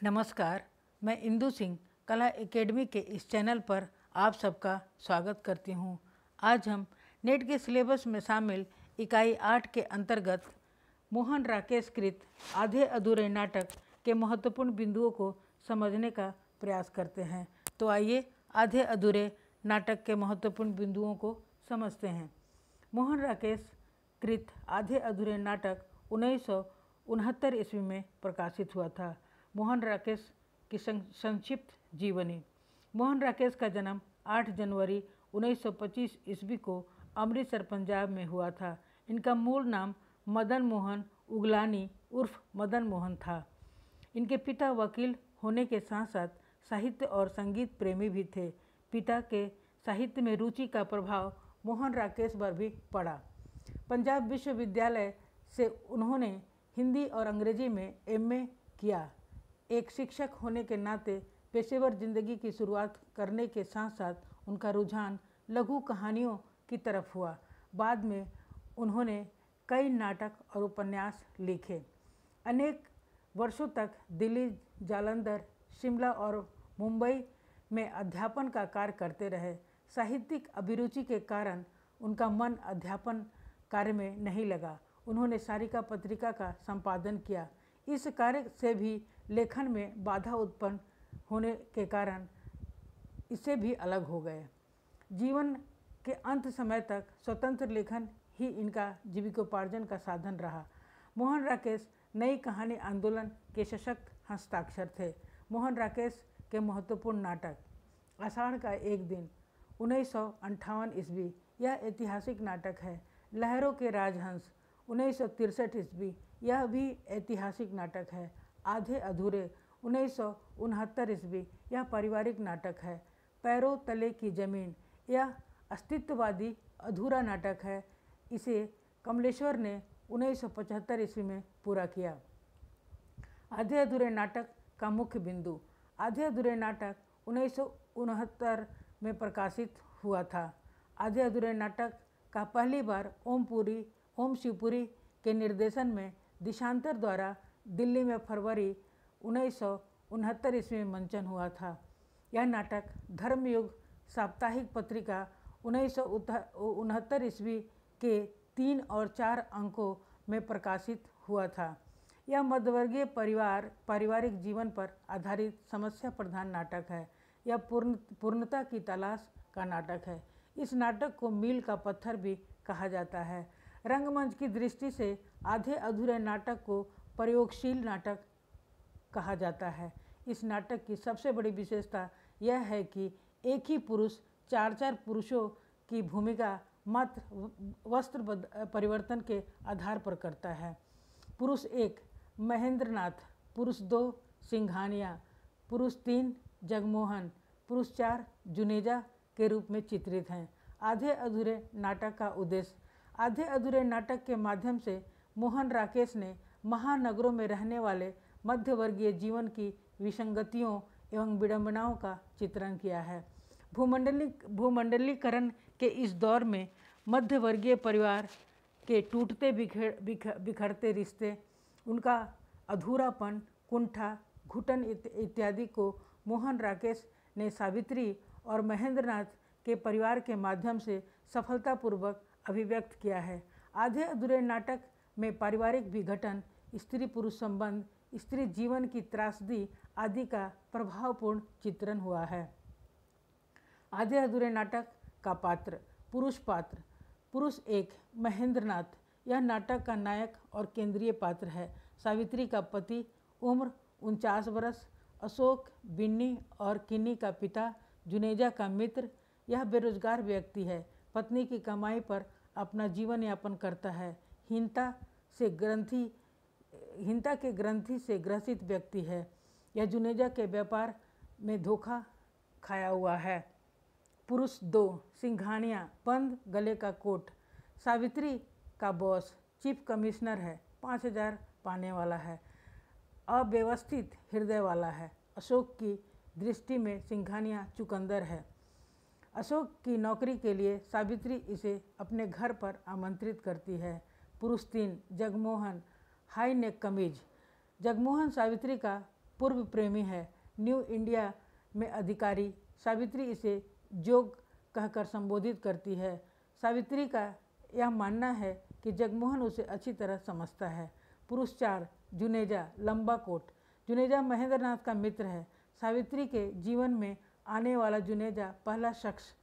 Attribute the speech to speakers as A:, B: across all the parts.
A: नमस्कार, मैं इंदु सिंह कला एकेडमी के इस चैनल पर आप सबका स्वागत करती हूँ। आज हम नेट के सिलेबस में शामिल इकाई 8 के अंतर्गत मोहन राकेश कृत आधे अधूरे नाटक के महत्वपूर्ण बिंदुओं को समझने का प्रयास करते हैं। तो आइए आधे अधूरे नाटक के महत्वपूर्ण बिंदुओं को समझते हैं। मोहन राकेश कृत आधे अधूरे नाटक 1969 ईस्वी में प्रकाशित हुआ था। मोहन राकेश की संक्षिप्त जीवनी। मोहन राकेश का जन्म 8 जनवरी 1925 ईस्वी को अमृतसर पंजाब में हुआ था। इनका मूल नाम मदन मोहन उगलानी उर्फ मदन मोहन था। इनके पिता वकील होने के साथ साथ साहित्य और संगीत प्रेमी भी थे। पिता के साहित्य में रुचि का प्रभाव मोहन राकेश पर भी पड़ा। पंजाब विश्वविद्यालय से उन्होंने हिंदी और अंग्रेजी में एमए किया। एक शिक्षक होने के नाते पेशेवर जिंदगी की शुरुआत करने के साथ साथ उनका रुझान लघु कहानियों की तरफ हुआ। बाद में उन्होंने कई नाटक और उपन्यास लिखे। अनेक वर्षों तक दिल्ली, जालंधर, शिमला और मुंबई में अध्यापन का कार्य करते रहे। साहित्यिक अभिरुचि के कारण उनका मन अध्यापन कार्य में नहीं लगा। उन्होंने सारिका पत्रिका का संपादन किया। इस कार्य से भी लेखन में बाधा उत्पन्न होने के कारण इससे भी अलग हो गए। जीवन के अंत समय तक स्वतंत्र लेखन ही इनका जीविकोपार्जन का साधन रहा। मोहन राकेश नई कहानी आंदोलन के सशक्त हस्ताक्षर थे। मोहन राकेश के महत्वपूर्ण नाटक आषाढ़ का एक दिन 1958 ईस्वी, यह ऐतिहासिक नाटक है। लहरों के राजहंस 1963 ईस्वी, यह भी ऐतिहासिक नाटक है। आधे अधूरे 1969 ईस्वी, यह पारिवारिक नाटक है। पैरों तले की जमीन, यह अस्तित्ववादी अधूरा नाटक है। इसे कमलेश्वर ने 1975 ईस्वी में पूरा किया। आधे अधूरे नाटक का मुख्य बिंदु। आधे अधूरे नाटक 1969 में प्रकाशित हुआ था। आधे अधूरे नाटक का पहली बार ओम शिवपुरी के निर्देशन में देशांतर द्वारा दिल्ली में फरवरी 1969 ईस्वी में मंचन हुआ था। यह नाटक धर्मयुग साप्ताहिक पत्रिका 1969 ईस्वी के 3 और 4 अंकों में प्रकाशित हुआ था। यह मध्यवर्गीय पारिवारिक जीवन पर आधारित समस्या प्रधान नाटक है। यह पूर्णता की तलाश का नाटक है। इस नाटक को मील का पत्थर भी कहा जाता है। रंगमंच की दृष्टि से आधे अधूरे नाटक को प्रयोगशील नाटक कहा जाता है। इस नाटक की सबसे बड़ी विशेषता यह है कि एक ही पुरुष 4 पुरुषों की भूमिका मात्र वस्त्र परिवर्तन के आधार पर करता है। पुरुष 1 महेंद्रनाथ, पुरुष 2 सिंघानिया, पुरुष 3 जगमोहन, पुरुष 4 जुनेजा के रूप में चित्रित हैं। आधे अधूरे नाटक का उद्देश्य। आधे अधूरे नाटक के माध्यम से मोहन राकेश ने महानगरों में रहने वाले मध्यवर्गीय जीवन की विसंगतियों एवं विडंबनाओं का चित्रण किया है। भूमंडलीकरण के इस दौर में मध्यवर्गीय परिवार के टूटते बिखरते रिश्ते, उनका अधूरापन, कुंठा, घुटन इत्यादि को मोहन राकेश ने सावित्री और महेंद्रनाथ के परिवार के माध्यम से सफलतापूर्वक अभिव्यक्त किया है। आधे अधूरे नाटक में पारिवारिक विघटन, स्त्री पुरुष संबंध, स्त्री जीवन की त्रासदी आदि का प्रभावपूर्ण चित्रण हुआ है। आधे अधूरे नाटक का पात्र। पुरुष पात्र। पुरुष 1 महेंद्रनाथ, यह नाटक का नायक और केंद्रीय पात्र है। सावित्री का पति, उम्र 49 वर्ष, अशोक, बिन्नी और किन्नी का पिता, जुनेजा का मित्र। यह बेरोजगार व्यक्ति है। पत्नी की कमाई पर अपना जीवन यापन करता है। हीनता के ग्रंथि से ग्रसित व्यक्ति है। यह जुनेजा के व्यापार में धोखा खाया हुआ है। पुरुष 2 सिंघानिया, बंद गले का कोट, सावित्री का बॉस, चीफ कमिश्नर है, 5000 पाने वाला है, अव्यवस्थित हृदय वाला है। अशोक की दृष्टि में सिंघानिया चुकंदर है। अशोक की नौकरी के लिए सावित्री इसे अपने घर पर आमंत्रित करती है। पुरुष 3 जगमोहन, हाई नेक कमीज, जगमोहन सावित्री का पूर्व प्रेमी है। न्यू इंडिया में अधिकारी सावित्री इसे जोग कहकर संबोधित करती है। सावित्री का यह मानना है कि जगमोहन उसे अच्छी तरह समझता है। पुरुष 4 जुनेजा, लंबा कोट। जुनेजा महेंद्रनाथ का मित्र है। सावित्री के जीवन में आने वाला जुनेजा पहला शख्स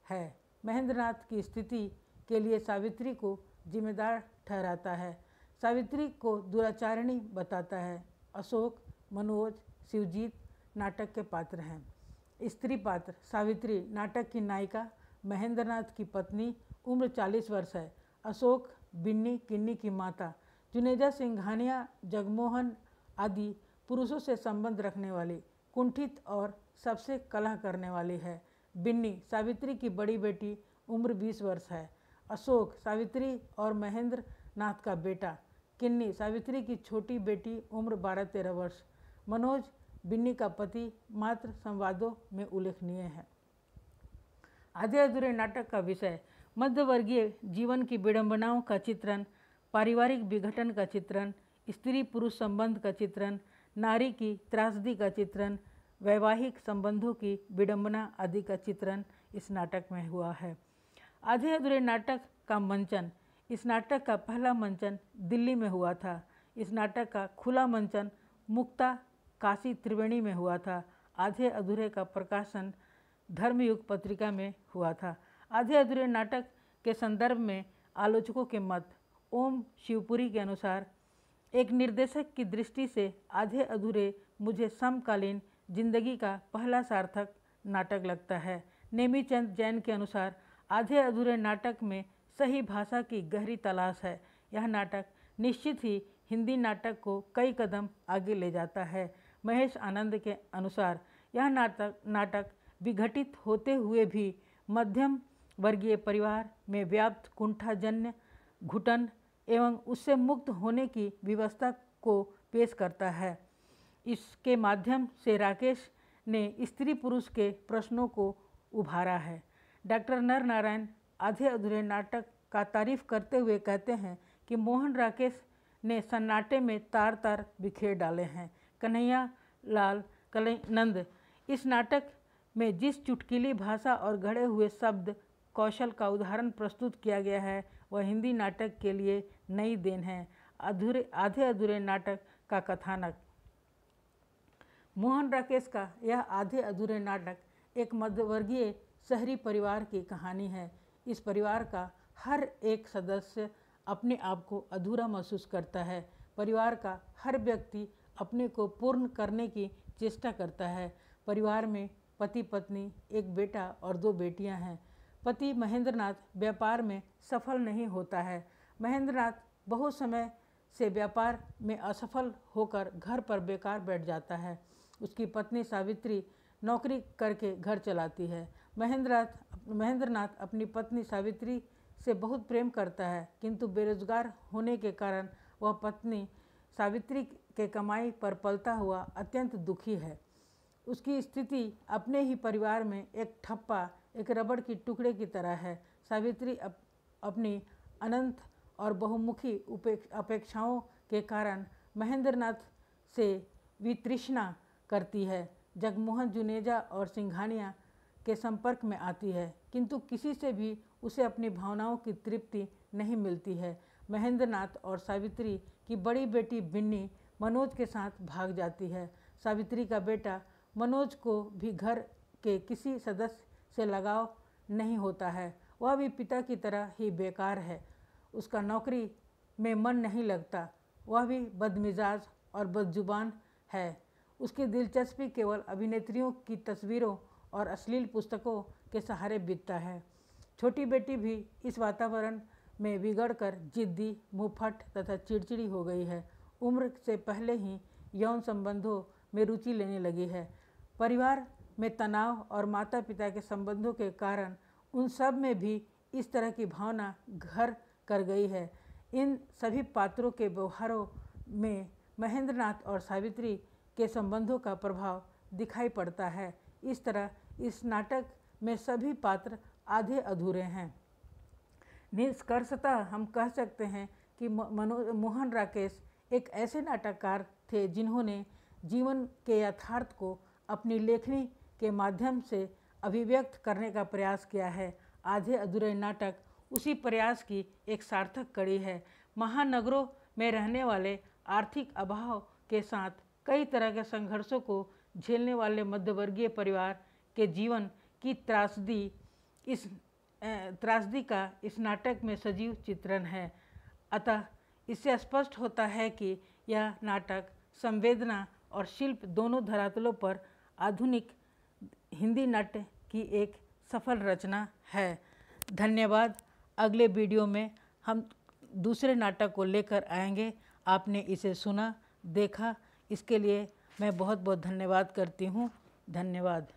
A: है। महेंद्रनाथ की स्थिति के लिए सावित्री को जिम्मेदार ठहराता है। सावित्री को दुराचारिणी बताता है। अशोक, मनोज, शिवजीत नाटक के पात्र हैं। स्त्री पात्र सावित्री नाटक की नायिका, महेंद्रनाथ की पत्नी, उम्र 40 वर्ष है। अशोक बिन्नी किन्नी की माता। जुनेजा सिंघानिया, जगमोहन आदि पुरुषों से संबंध रखने वाली, कुंठित और सबसे कलह करने वाली है। बिन्नी सावित्री की बड़ी बेटी, उम्र 20 वर्ष है। अशोक सावित्री और महेंद्र नाथ का बेटा। किन्नी सावित्री की छोटी बेटी, उम्र 12-13 वर्ष। मनोज बिन्नी का पति, मात्र संवादों में उल्लेखनीय है। आधे अधूरे नाटक का विषय मध्यवर्गीय जीवन की विडंबनाओं का चित्रण, पारिवारिक विघटन का चित्रण, स्त्री पुरुष संबंध का चित्रण, नारी की त्रासदी का चित्रण, वैवाहिक संबंधों की विडंबना आदि का चित्रण इस नाटक में हुआ है। आधे अधूरे नाटक का मंचन। इस नाटक का पहला मंचन दिल्ली में हुआ था। इस नाटक का खुला मंचन मुक्ता काशी त्रिवेणी में हुआ था। आधे अधूरे का प्रकाशन धर्मयुग पत्रिका में हुआ था। आधे अधूरे नाटक के संदर्भ में आलोचकों के मत। ओम शिवपुरी के अनुसार, एक निर्देशक की दृष्टि से आधे अधूरे मुझे समकालीन जिंदगी का पहला सार्थक नाटक लगता है। नेमीचंद जैन के अनुसार, आधे अधूरे नाटक में सही भाषा की गहरी तलाश है। यह नाटक निश्चित ही हिंदी नाटक को कई कदम आगे ले जाता है। महेश आनंद के अनुसार, यह नाटक विघटित होते हुए भी मध्यम वर्गीय परिवार में व्याप्त कुंठाजन्य घुटन एवं उससे मुक्त होने की व्यवस्था को पेश करता है। इसके माध्यम से राकेश ने स्त्री पुरुष के प्रश्नों को उभारा है। डॉक्टर नर नारायण आधे अधूरे नाटक का तारीफ करते हुए कहते हैं कि मोहन राकेश ने सन्नाटे में तार तार बिखेर डाले हैं। कन्हैया लाल कलैनंद, इस नाटक में जिस चुटकीली भाषा और गढ़े हुए शब्द कौशल का उदाहरण प्रस्तुत किया गया है, वह हिंदी नाटक के लिए नई देन है। आधे अधूरे नाटक का कथानक। मोहन राकेश का यह आधे अधूरे नाटक एक मध्यवर्गीय शहरी परिवार की कहानी है। इस परिवार का हर एक सदस्य अपने आप को अधूरा महसूस करता है। परिवार का हर व्यक्ति अपने को पूर्ण करने की चेष्टा करता है। परिवार में पति पत्नी, एक बेटा और 2 बेटियां हैं। पति महेंद्रनाथ व्यापार में सफल नहीं होता है। महेंद्रनाथ बहुत समय से व्यापार में असफल होकर घर पर बेकार बैठ जाता है। उसकी पत्नी सावित्री नौकरी करके घर चलाती है। महेंद्रनाथ अपनी पत्नी सावित्री से बहुत प्रेम करता है, किंतु बेरोजगार होने के कारण वह पत्नी सावित्री के कमाई पर पलता हुआ अत्यंत दुखी है। उसकी स्थिति अपने ही परिवार में एक ठप्पा, एक रबड़ की टुकड़े की तरह है। सावित्री अपनी अनंत और बहुमुखी अपेक्षाओं के कारण महेंद्रनाथ से वितृष्णा करती है। जगमोहन, जुनेजा और सिंघानिया के संपर्क में आती है, किंतु किसी से भी उसे अपनी भावनाओं की तृप्ति नहीं मिलती है। महेंद्रनाथ और सावित्री की बड़ी बेटी बिन्नी मनोज के साथ भाग जाती है। सावित्री का बेटा मनोज को भी घर के किसी सदस्य से लगाव नहीं होता है। वह भी पिता की तरह ही बेकार है। उसका नौकरी में मन नहीं लगता। वह भी बदमिजाज और बदजुबान है। उसकी दिलचस्पी केवल अभिनेत्रियों की तस्वीरों और अश्लील पुस्तकों के सहारे बीतता है। छोटी बेटी भी इस वातावरण में बिगड़कर जिद्दी, मुंहफट तथा चिड़चिड़ी हो गई है। उम्र से पहले ही यौन संबंधों में रुचि लेने लगी है। परिवार में तनाव और माता पिता के संबंधों के कारण उन सब में भी इस तरह की भावना घर कर गई है। इन सभी पात्रों के व्यवहारों में महेंद्रनाथ और सावित्री के संबंधों का प्रभाव दिखाई पड़ता है। इस तरह इस नाटक में सभी पात्र आधे अधूरे हैं। निष्कर्षतः हम कह सकते हैं कि मोहन राकेश एक ऐसे नाटककार थे जिन्होंने जीवन के यथार्थ को अपनी लेखनी के माध्यम से अभिव्यक्त करने का प्रयास किया है। आधे अधूरे नाटक उसी प्रयास की एक सार्थक कड़ी है। महानगरों में रहने वाले आर्थिक अभाव के साथ कई तरह के संघर्षों को झेलने वाले मध्यवर्गीय परिवार के जीवन की त्रासदी का इस नाटक में सजीव चित्रण है। अतः इससे स्पष्ट होता है कि यह नाटक संवेदना और शिल्प दोनों धरातलों पर आधुनिक हिंदी नाट्य की एक सफल रचना है। धन्यवाद। अगले वीडियो में हम दूसरे नाटक को लेकर आएंगे। आपने इसे सुना, देखा, इसके लिए मैं बहुत बहुत धन्यवाद करती हूँ। धन्यवाद।